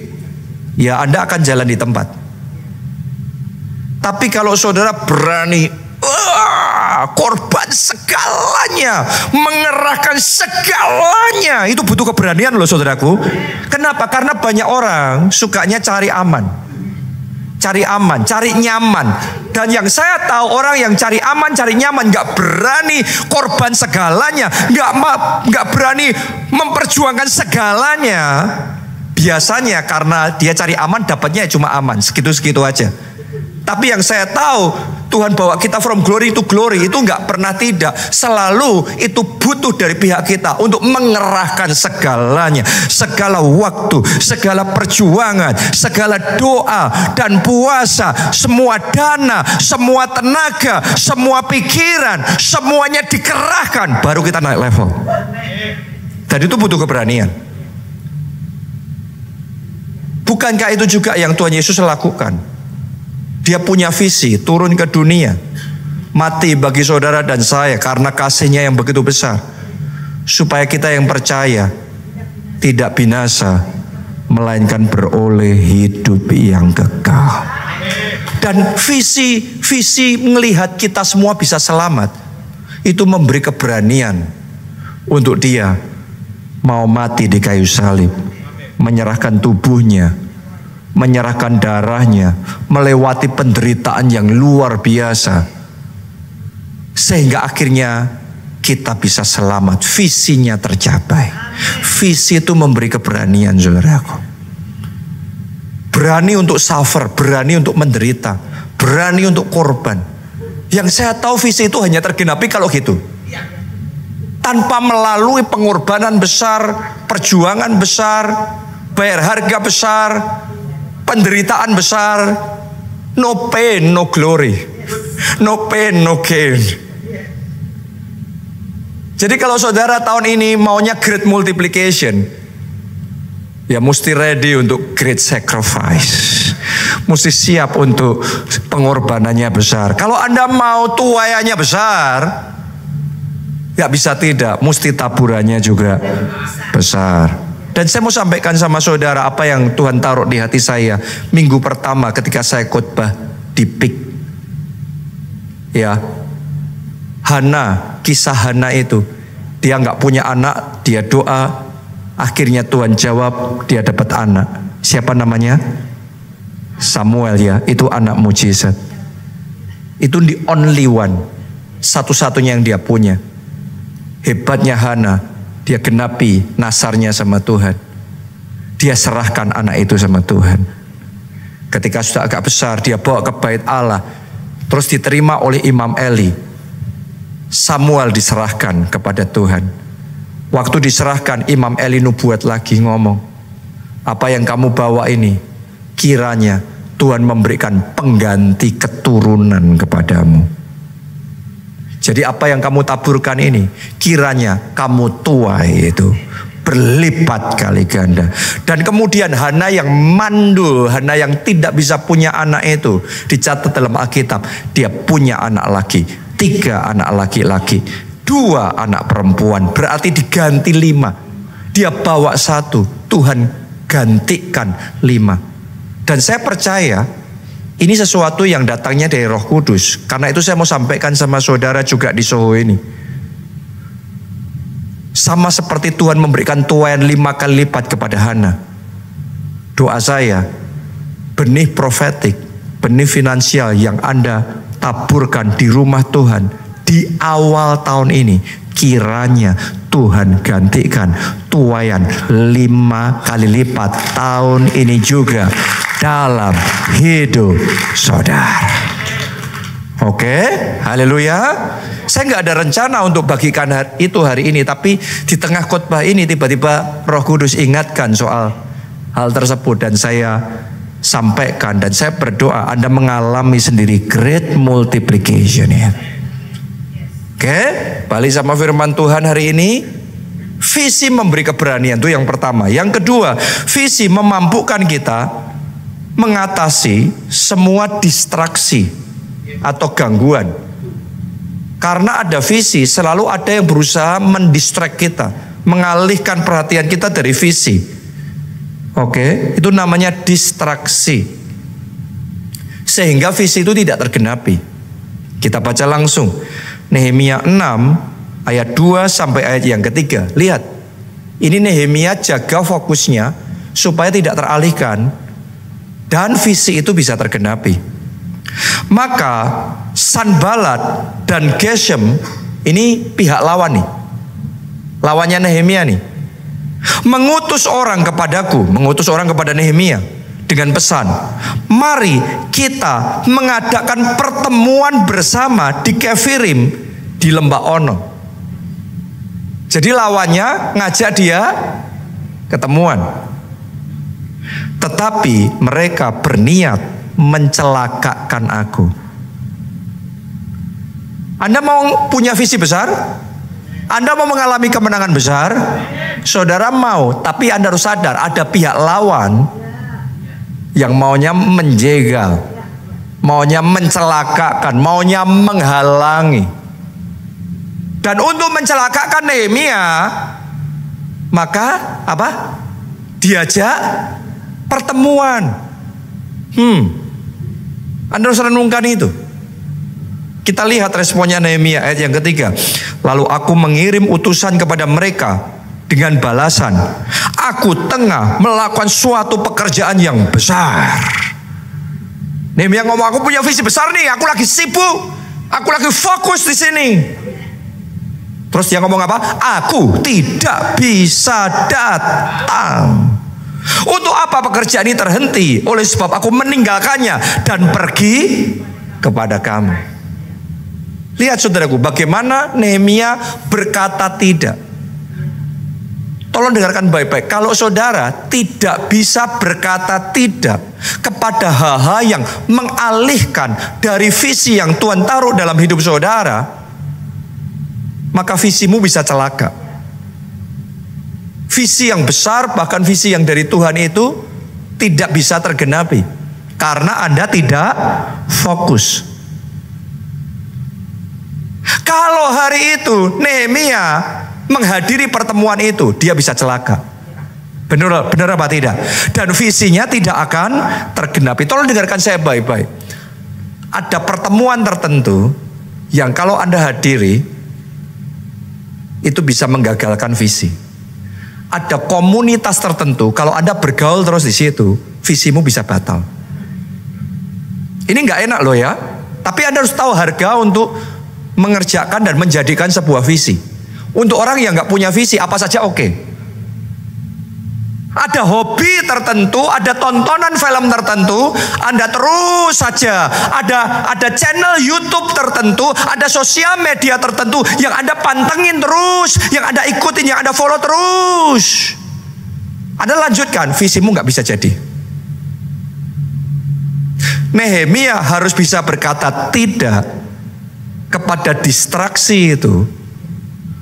ya Anda akan jalan di tempat. Tapi kalau saudara berani korban segalanya, mengerahkan segalanya, itu butuh keberanian loh saudaraku. Kenapa? Karena banyak orang sukanya cari aman, cari nyaman. Dan yang saya tahu, orang yang cari aman, cari nyaman, gak berani korban segalanya, gak berani memperjuangkan segalanya. Biasanya karena dia cari aman, dapatnya cuma aman, segitu-segitu aja. Tapi yang saya tahu, Tuhan bawa kita from glory to glory, itu nggak pernah tidak. Selalu itu butuh dari pihak kita untuk mengerahkan segalanya. Segala waktu, segala perjuangan, segala doa dan puasa, semua dana, semua tenaga, semua pikiran, semuanya dikerahkan, baru kita naik level. Dan itu butuh keberanian. Bukankah itu juga yang Tuhan Yesus lakukan? Dia punya visi, turun ke dunia, mati bagi saudara dan saya karena kasihnya yang begitu besar. supaya kita yang percaya tidak binasa, melainkan beroleh hidup yang kekal. Dan visi melihat kita semua bisa selamat, itu memberi keberanian untuk dia mau mati di kayu salib, menyerahkan tubuhnya, menyerahkan darahnya, melewati penderitaan yang luar biasa, sehingga akhirnya kita bisa selamat. Visinya tercapai. Visi itu memberi keberanian, saudaraku. Berani untuk suffer, berani untuk menderita, berani untuk korban. Yang saya tahu visi itu hanya tergenapi kalau gitu. Tanpa melalui pengorbanan besar, perjuangan besar, bayar harga besar, penderitaan besar. No pain, no glory. No pain, no gain. Jadi kalau saudara tahun ini maunya great multiplication, ya mesti ready untuk great sacrifice. Mesti siap untuk pengorbanannya besar. Kalau Anda mau tuaiannya besar, gak bisa tidak, mesti taburannya juga besar. Dan saya mau sampaikan sama saudara apa yang Tuhan taruh di hati saya minggu pertama ketika saya khotbah di PIK. Ya, Hana, kisah Hana itu, dia nggak punya anak, dia doa, akhirnya Tuhan jawab, dia dapat anak. Siapa namanya? Samuel, ya, itu anak mujizat. Itu the only one, satu-satunya yang dia punya. Hebatnya Hana, dia genapi nasarnya sama Tuhan. Dia serahkan anak itu sama Tuhan. Ketika sudah agak besar, dia bawa ke bait Allah, terus diterima oleh Imam Eli. Samuel diserahkan kepada Tuhan. Waktu diserahkan, Imam Eli nubuat lagi, ngomong, apa yang kamu bawa ini, kiranya Tuhan memberikan pengganti keturunan kepadamu. Jadi apa yang kamu taburkan ini, kiranya kamu tuai itu berlipat kali ganda. Dan kemudian Hana yang mandul, Hana yang tidak bisa punya anak itu, dicatat dalam Alkitab, dia punya anak lagi. 3 anak laki-laki, 2 anak perempuan, berarti diganti 5. Dia bawa 1, Tuhan gantikan 5. Dan saya percaya ini sesuatu yang datangnya dari Roh Kudus. Karena itu saya mau sampaikan sama saudara juga di Soho ini. Sama seperti Tuhan memberikan tuaian 5 kali lipat kepada Hana. Doa saya, benih profetik, benih finansial yang Anda taburkan di rumah Tuhan di awal tahun ini, kiranya Tuhan gantikan tuaian 5 kali lipat tahun ini juga dalam hidup saudara. Oke, haleluya. Saya nggak ada rencana untuk bagikan itu hari ini, tapi di tengah khotbah ini tiba-tiba Roh Kudus ingatkan soal hal tersebut dan saya sampaikan, dan saya berdoa Anda mengalami sendiri great multiplication ya. Oke, balik sama firman Tuhan hari ini. Visi memberi keberanian, itu yang pertama. Yang kedua, visi memampukan kita mengatasi semua distraksi atau gangguan. Karena ada visi, selalu ada yang berusaha mendistract kita, mengalihkan perhatian kita dari visi. Oke, itu namanya distraksi. Sehingga visi itu tidak tergenapi. Kita baca langsung. Nehemia 6 ayat 2 sampai ayat yang ketiga. Lihat. Ini Nehemia jaga fokusnya supaya tidak teralihkan dan visi itu bisa tergenapi. Maka Sanbalat dan Geshem, ini pihak lawan nih. Lawannya Nehemia nih. Mengutus orang kepada Nehemia dengan pesan, mari kita mengadakan pertemuan bersama di Kefirim di lembah Ono. Jadi lawannya ngajak dia ketemuan. Tetapi mereka berniat mencelakakan aku. Anda mau punya visi besar? Anda mau mengalami kemenangan besar? Saudara mau, tapi Anda harus sadar ada pihak lawan yang maunya menjegal, maunya mencelakakan, maunya menghalangi. Dan untuk mencelakakan Nehemia, maka apa? Diajak pertemuan. Anda harus renungkan itu. Kita lihat responnya Nehemia ayat yang ketiga. Lalu aku mengirim utusan kepada mereka dengan balasan, aku tengah melakukan suatu pekerjaan yang besar. Nehemia ngomong, aku punya visi besar nih, aku lagi sibuk, aku lagi fokus di sini. Terus dia ngomong apa? Aku tidak bisa datang. Untuk apa pekerjaan ini terhenti? Oleh sebab aku meninggalkannya dan pergi kepada kamu. Lihat saudaraku, bagaimana Nehemia berkata tidak. Tolong dengarkan baik-baik. Kalau saudara tidak bisa berkata tidak kepada hal-hal yang mengalihkan dari visi yang Tuhan taruh dalam hidup saudara, maka visimu bisa celaka. Visi yang besar, bahkan visi yang dari Tuhan itu tidak bisa tergenapi karena Anda tidak fokus. Kalau hari itu Nehemia menghadiri pertemuan itu, dia bisa celaka. Benar apa tidak? Dan visinya tidak akan tergenapi. Tolong dengarkan saya baik-baik. Ada pertemuan tertentu yang kalau Anda hadiri itu bisa menggagalkan visi. Ada komunitas tertentu, kalau Anda bergaul terus di situ, visimu bisa batal. Ini nggak enak loh ya. Tapi Anda harus tahu harga untuk mengerjakan dan menjadikan sebuah visi. Untuk orang yang nggak punya visi, apa saja oke. Ada hobi tertentu, ada tontonan film tertentu, Anda terus saja. Ada channel YouTube tertentu, ada sosial media tertentu yang Anda pantengin terus, yang Anda ikutin, yang Anda follow terus. Anda lanjutkan, visimu nggak bisa jadi. Nehemia harus bisa berkata tidak kepada distraksi itu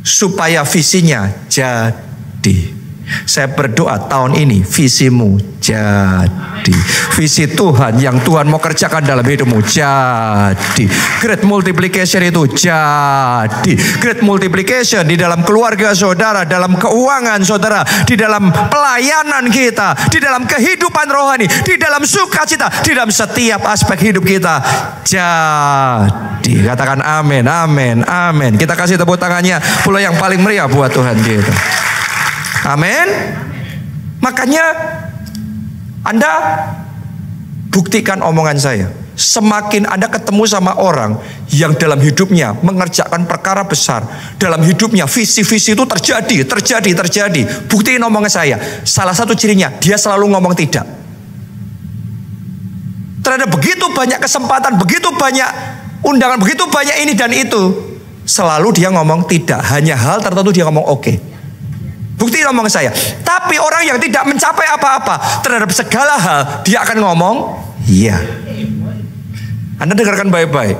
supaya visinya jadi. Saya berdoa tahun ini visimu jadi. Visi Tuhan yang Tuhan mau kerjakan dalam hidupmu jadi. Great multiplication itu jadi. Great multiplication di dalam keluarga saudara, dalam keuangan saudara, di dalam pelayanan kita, di dalam kehidupan rohani, di dalam sukacita, di dalam setiap aspek hidup kita jadi. Katakan amin, amin, amin. Kita kasih tepuk tangannya pula yang paling meriah buat Tuhan kita. Amin. Makanya Anda buktikan omongan saya. Semakin Anda ketemu sama orang yang dalam hidupnya mengerjakan perkara besar, dalam hidupnya visi-visi itu terjadi. Buktiin omongan saya. Salah satu cirinya, dia selalu ngomong tidak. Terhadap begitu banyak kesempatan, begitu banyak undangan, begitu banyak ini dan itu, selalu dia ngomong tidak. Hanya hal tertentu dia ngomong oke. Bukti ngomong saya. Tapi orang yang tidak mencapai apa-apa terhadap segala hal, dia akan ngomong iya. Anda dengarkan baik-baik.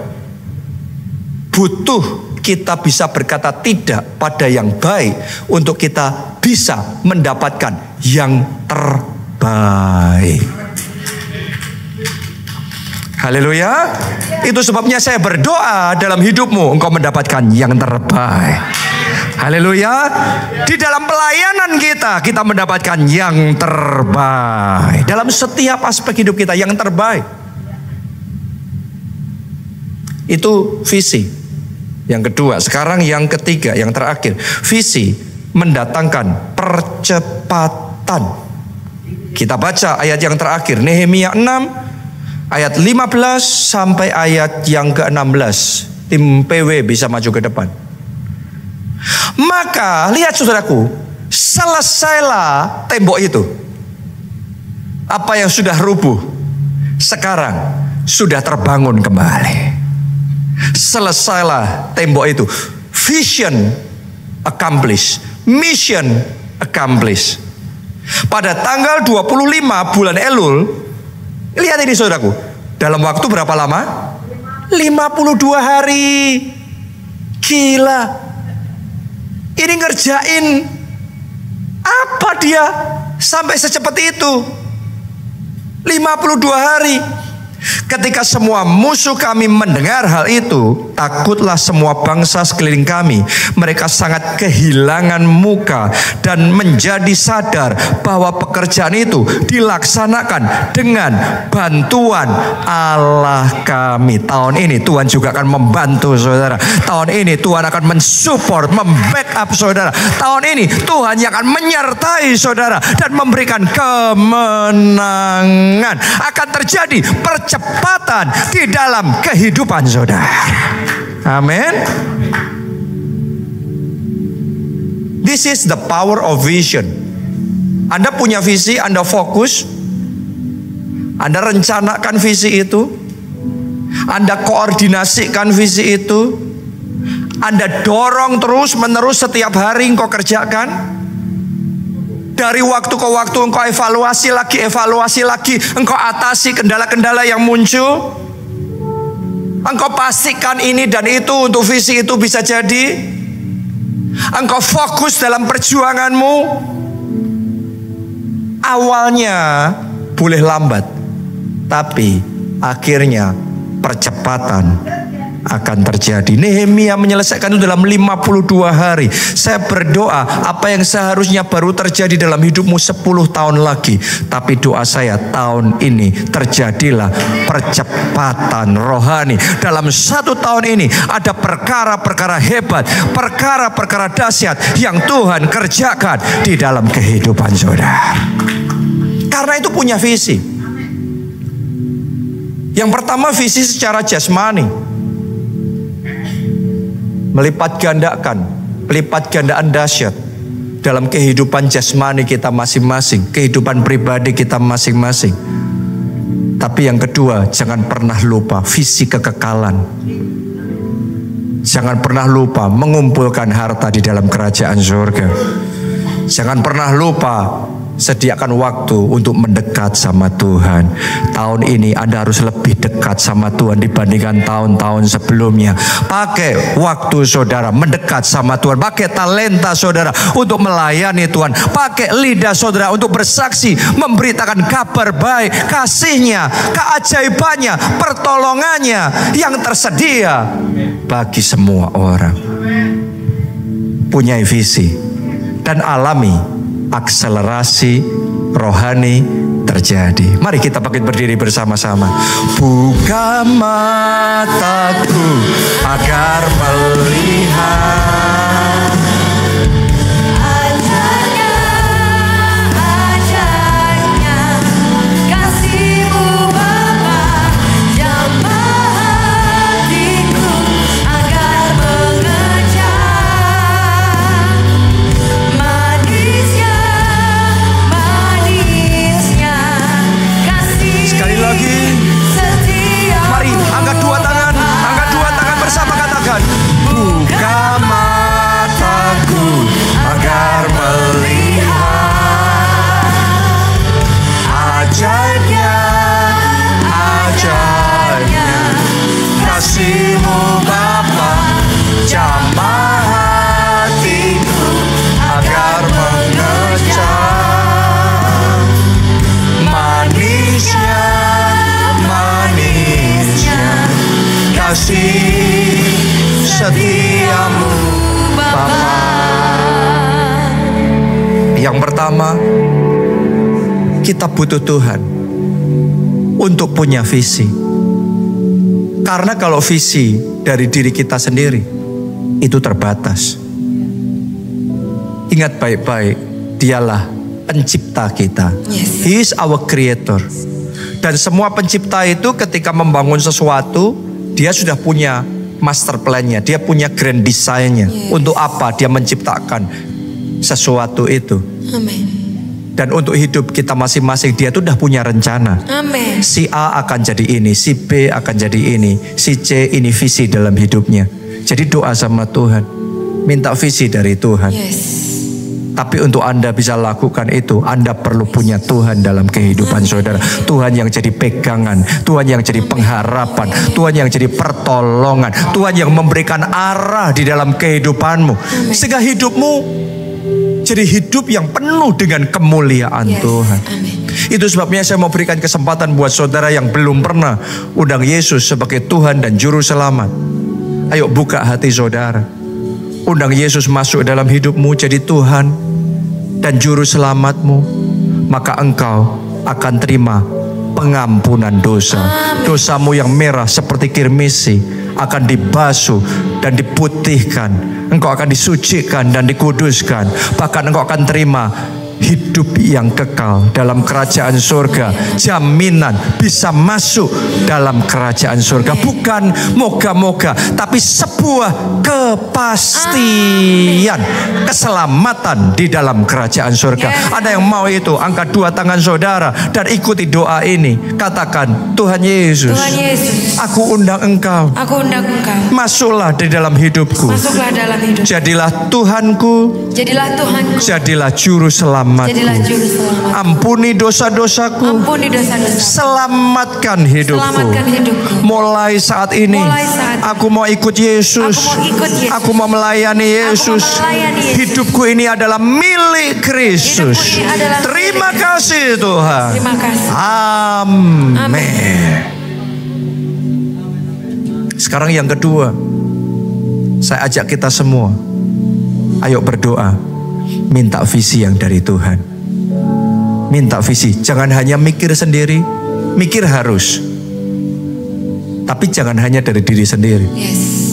Butuh kita bisa berkata tidak pada yang baik untuk kita bisa mendapatkan yang terbaik. Haleluya. Itu sebabnya saya berdoa dalam hidupmu engkau mendapatkan yang terbaik. Haleluya. Di dalam pelayanan kita mendapatkan yang terbaik. Dalam setiap aspek hidup kita yang terbaik. Itu visi. Yang kedua, sekarang yang ketiga, yang terakhir. Visi mendatangkan percepatan. Kita baca ayat yang terakhir, Nehemia 6 ayat 15 sampai ayat yang ke-16. Tim PW bisa maju ke depan. Maka lihat saudaraku, selesailah tembok itu. Apa yang sudah rubuh sekarang sudah terbangun kembali. Selesailah tembok itu. Vision accomplished, mission accomplished. Pada tanggal 25 bulan Elul, lihat ini saudaraku, dalam waktu berapa lama? 52 hari. Gila. Ini ngerjain apa dia sampai secepat itu? 52 hari. Ketika semua musuh kami mendengar hal itu, takutlah semua bangsa sekeliling kami. Mereka sangat kehilangan muka dan menjadi sadar bahwa pekerjaan itu dilaksanakan dengan bantuan Allah kami. Tahun ini Tuhan juga akan membantu saudara. Tahun ini Tuhan akan mensupport, membackup saudara. Tahun ini Tuhan yang akan menyertai saudara dan memberikan kemenangan. Akan terjadi percepatan di dalam kehidupan saudara. Amin. This is the power of vision. Anda punya visi, Anda fokus, Anda rencanakan visi itu, Anda koordinasikan visi itu, Anda dorong terus menerus setiap hari engkau kerjakan. Dari waktu ke waktu engkau evaluasi lagi, engkau atasi kendala-kendala yang muncul. Engkau pastikan ini dan itu untuk visi itu bisa jadi. Engkau fokus dalam perjuanganmu. Awalnya boleh lambat, tapi akhirnya percepatan akan terjadi. Nehemia menyelesaikan itu dalam 52 hari. Saya berdoa apa yang seharusnya baru terjadi dalam hidupmu 10 tahun lagi, tapi doa saya tahun ini terjadilah percepatan rohani. Dalam 1 tahun ini ada perkara-perkara hebat, perkara-perkara dahsyat yang Tuhan kerjakan di dalam kehidupan saudara. Karena itu punya visi. Yang pertama visi secara jasmani. Melipat gandaan dahsyat dalam kehidupan jasmani kita masing-masing, kehidupan pribadi kita masing-masing. Tapi yang kedua, jangan pernah lupa visi kekekalan. Jangan pernah lupa mengumpulkan harta di dalam kerajaan surga. Jangan pernah lupa sediakan waktu untuk mendekat sama Tuhan. Tahun ini Anda harus lebih dekat sama Tuhan dibandingkan tahun-tahun sebelumnya. Pakai waktu saudara mendekat sama Tuhan. Pakai talenta saudara untuk melayani Tuhan. Pakai lidah saudara untuk bersaksi, memberitakan kabar baik, kasih-Nya, keajaibannya, pertolongannya yang tersedia bagi semua orang. Punya visi dan alami akselerasi rohani terjadi. Mari kita bangkit berdiri bersama-sama. Buka mataku agar melihat ajaibnya kasih-Mu Bapa, jamah hatiku agar mengejar manisnya kasih. Sekali lagi, mari angkat dua tangan bersama, katakan, buka mataku agar melihat ajaibnya kasih-Mu Bapa, jamah hatiku agar mengejar manisnya kasih setia-Mu Bapa. Yang pertama, kita butuh Tuhan untuk punya visi. Karena kalau visi dari diri kita sendiri itu terbatas. Ingat baik-baik, Dialah pencipta kita. Yes. He is our creator. Dan semua pencipta itu ketika membangun sesuatu, dia sudah punya master plan-nya, dia punya grand design-nya. Yes. Untuk apa dia menciptakan sesuatu itu. Amen. Dan untuk hidup kita masing-masing, dia tuh udah punya rencana. Amen. Si A akan jadi ini, si B akan jadi ini, si C ini visi dalam hidupnya. Jadi doa sama Tuhan, minta visi dari Tuhan. Yes. Tapi untuk Anda bisa lakukan itu, Anda perlu punya Tuhan dalam kehidupan saudara. Tuhan yang jadi pegangan, Tuhan yang jadi pengharapan, Tuhan yang jadi pertolongan, Tuhan yang memberikan arah di dalam kehidupanmu. Sehingga hidupmu Jadi hidup yang penuh dengan kemuliaan Tuhan. Amin. Itu sebabnya saya mau berikan kesempatan buat saudara yang belum pernah undang Yesus sebagai Tuhan dan Juru Selamat. Ayo buka hati saudara. Undang Yesus masuk dalam hidupmu jadi Tuhan dan Juru Selamatmu. Maka engkau akan terima pengampunan dosa. Dosamu yang merah seperti kirmisi akan dibasuh dan diputihkan. Engkau akan disucikan dan dikuduskan. Bahkan engkau akan terima hidup yang kekal dalam kerajaan surga. Jaminan bisa masuk dalam kerajaan surga. Bukan moga-moga, tapi sebuah kepastian keselamatan di dalam kerajaan surga. Ada yang mau itu? Angkat dua tangan saudara dan ikuti doa ini. Katakan, Tuhan Yesus, Tuhan Yesus, aku undang Engkau. aku undang Engkau. Masuklah di dalam hidupku. Masuklah dalam hidup. Jadilah Tuhanku. Jadilah Tuhanku. Jadilah Juru Selamatku. Jadilah Juru Selamat. Ampuni dosa-dosaku. Ampuni dosa-dosa. Selamatkan hidupku. Selamatkan hidupku. Mulai saat ini, Mulai saat ini, aku mau ikut Yesus. Aku mau ikut Yesus. Aku mau melayani Yesus. Aku mau melayani Yesus. Hidupku ini adalah milik Kristus. Hidupku ini adalah Terima milik kasih Tuhan. Terima kasih. Amin. Sekarang yang kedua, saya ajak kita semua, ayo berdoa, minta visi yang dari Tuhan. Minta visi, jangan hanya mikir sendiri, mikir harus, tapi jangan hanya dari diri sendiri. Yes.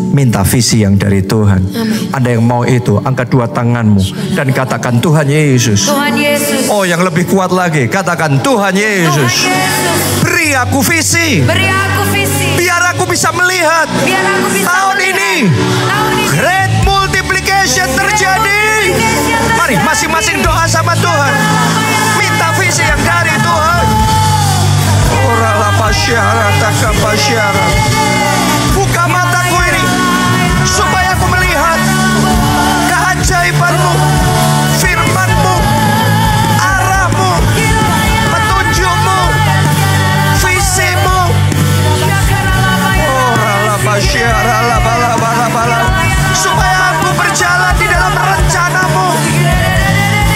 Minta visi yang dari Tuhan. Amin. Ada yang mau itu, angkat dua tanganmu dan katakan, Tuhan Yesus. Tuhan Yesus. Oh, yang lebih kuat lagi, katakan, Tuhan Yesus, Tuhan Yesus. beri aku visi. Beri aku visi. Biar aku bisa melihat Biar aku bisa tahun melihat. ini Tahun ini. great multiplication terjadi. Mari masing-masing doa sama Tuhan. Minta visi yang dari Tuhan. Ora la pasyara taka pasyara. Buka mataku ini supaya aku melihat keajaiban-Mu, firman-Mu, arah-Mu, petunjuk-Mu, visi-Mu. Ora la pasyara la bala bala bala. Supaya aku berjalan di dalam rencana-Mu.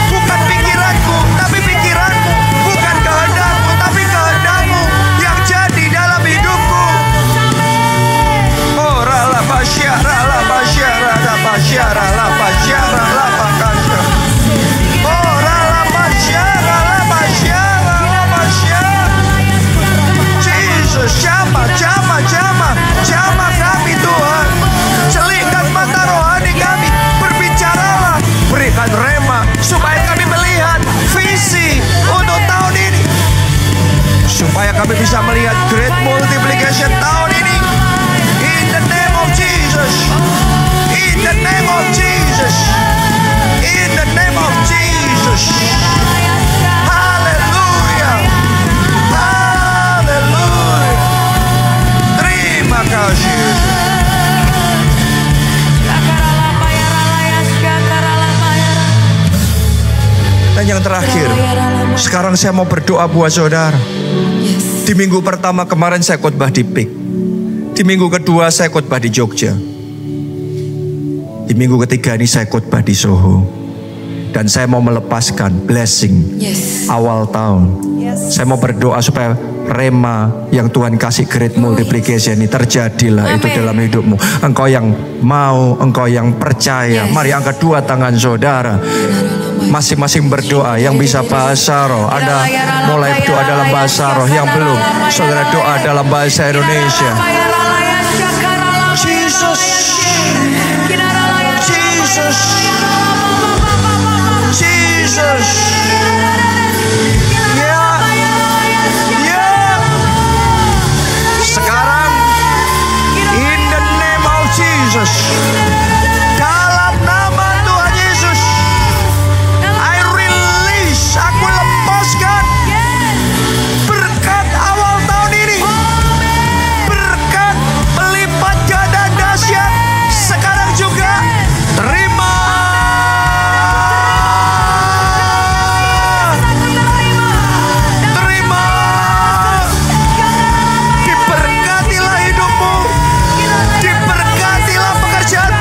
Bukan pikiranku, tapi pikiran-Mu. Bukan kehendak-Mu, tapi kehendak-Mu yang jadi dalam hidupku. Oh, la basyara, la basyara, la basyara, la basyara, la basyara. Oh, la basyara, la basyara, la basyara. Jesus, jamah, jamah, jamah, jamah kami Tuhan. Celingkan mata rohani kami, berbicaralah, berikan rema supaya kami melihat visi untuk tahun ini, supaya kami bisa melihat great multiplication tahun ini. In the name of Jesus, in the name of Jesus, in the name of Jesus. Haleluya, haleluya. Terima kasih. Dan yang terakhir, sekarang saya mau berdoa buat saudara. Di minggu pertama kemarin saya khotbah di PIK. Di minggu kedua saya khotbah di Jogja. Di minggu ketiga ini saya khotbah di Soho. Dan saya mau melepaskan blessing awal tahun. Saya mau berdoa supaya rema yang Tuhan kasih great multiplication ini terjadilah itu dalam hidupmu. Engkau yang mau, engkau yang percaya. Mari angkat dua tangan saudara. Masing-masing berdoa. Yang bisa bahasa roh, Anda mulai doa dalam bahasa roh. Yang belum, saudara doa dalam bahasa Indonesia. Jesus, Jesus, Jesus. Ya, ya. Sekarang, in the name of Jesus, dalam nama Tuhan Yesus, I release, aku lepaskan berkat awal tahun ini, berkat melipat ganda dahsyat. Sekarang juga terima, terima. Diberkatilah hidupmu, diberkatilah pekerjaan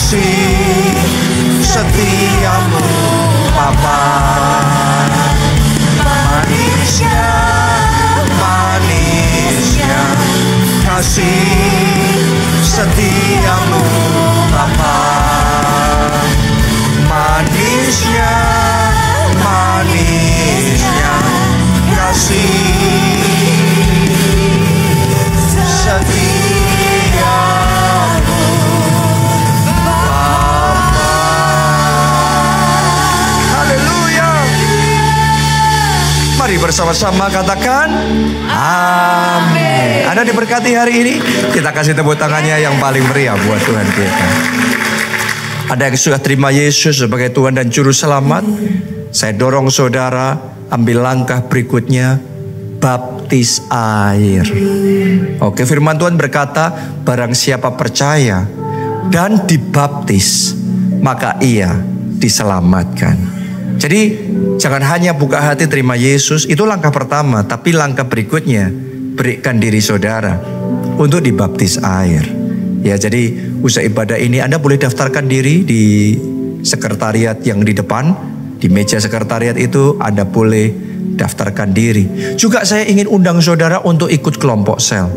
kasih setiamu Bapa. Manisnya, manisnya kasih setiamu Bapa. Manisnya, manisnya kasih setiamu Bapa. Haleluya. Mari bersama-sama katakan amin. Anda diberkati hari ini. Kita kasih tepuk tangannya yang paling meriah buat Tuhan kita. Ada yang sudah terima Yesus sebagai Tuhan dan Juru Selamat? Saya dorong saudara ambil langkah berikutnya, baptis air. Oke, firman Tuhan berkata, barang siapa percaya dan dibaptis, maka ia diselamatkan. Jadi jangan hanya buka hati terima Yesus, itu langkah pertama. Tapi langkah berikutnya, berikan diri saudara untuk dibaptis air. Ya, jadi usai ibadah ini Anda boleh daftarkan diri di sekretariat yang di depan. Di meja sekretariat itu Anda boleh daftarkan diri. Juga saya ingin undang saudara untuk ikut kelompok sel.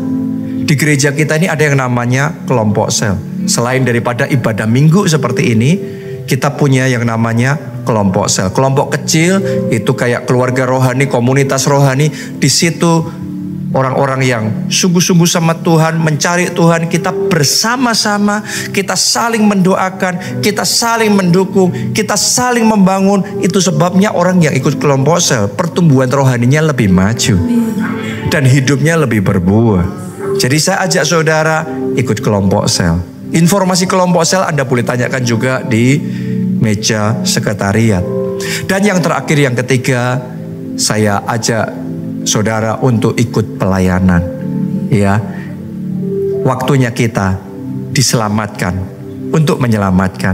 Di gereja kita ini ada yang namanya kelompok sel. Selain daripada ibadah minggu seperti ini, kita punya yang namanya kelompok sel. Kelompok kecil itu kayak keluarga rohani, komunitas rohani. Di situ orang-orang yang sungguh-sungguh sama Tuhan, mencari Tuhan, kita bersama-sama, kita saling mendoakan, kita saling mendukung, kita saling membangun. Itu sebabnya orang yang ikut kelompok sel, pertumbuhan rohaninya lebih maju dan hidupnya lebih berbuah. Jadi saya ajak saudara ikut kelompok sel. Informasi kelompok sel Anda boleh tanyakan juga di meja sekretariat. Dan yang terakhir, yang ketiga, saya ajak saudara untuk ikut pelayanan. Ya, waktunya kita diselamatkan untuk menyelamatkan,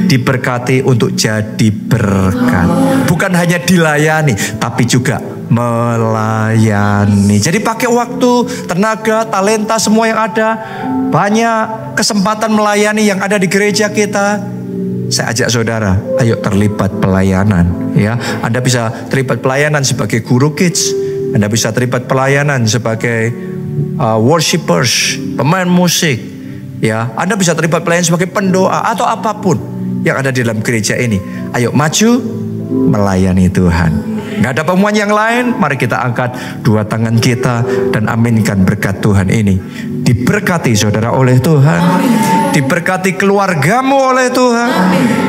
diberkati untuk jadi berkat. Bukan hanya dilayani, tapi juga melayani. Jadi pakai waktu, tenaga, talenta, semua yang ada. Banyak kesempatan melayani yang ada di gereja kita. Saya ajak saudara, ayo terlibat pelayanan. Ya, Anda bisa terlibat pelayanan sebagai guru kids. Anda bisa terlibat pelayanan sebagai worshipers, pemain musik. Ya, Anda bisa terlibat pelayanan sebagai pendoa atau apapun yang ada di dalam gereja ini. Ayo maju melayani Tuhan. Gak ada pemuan yang lain. Mari kita angkat dua tangan kita dan aminkan berkat Tuhan ini. Diberkati saudara oleh Tuhan. Diberkati keluargamu oleh Tuhan.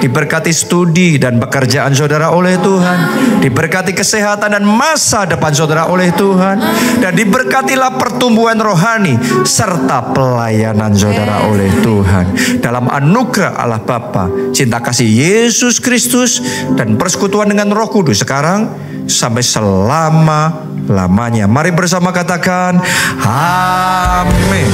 Diberkati studi dan pekerjaan saudara oleh Tuhan. Diberkati kesehatan dan masa depan saudara oleh Tuhan. Dan diberkatilah pertumbuhan rohani serta pelayanan saudara oleh Tuhan. Dalam anugerah Allah Bapa, cinta kasih Yesus Kristus, dan persekutuan dengan Roh Kudus sekarang sampai selama-lamanya. Mari bersama katakan amin.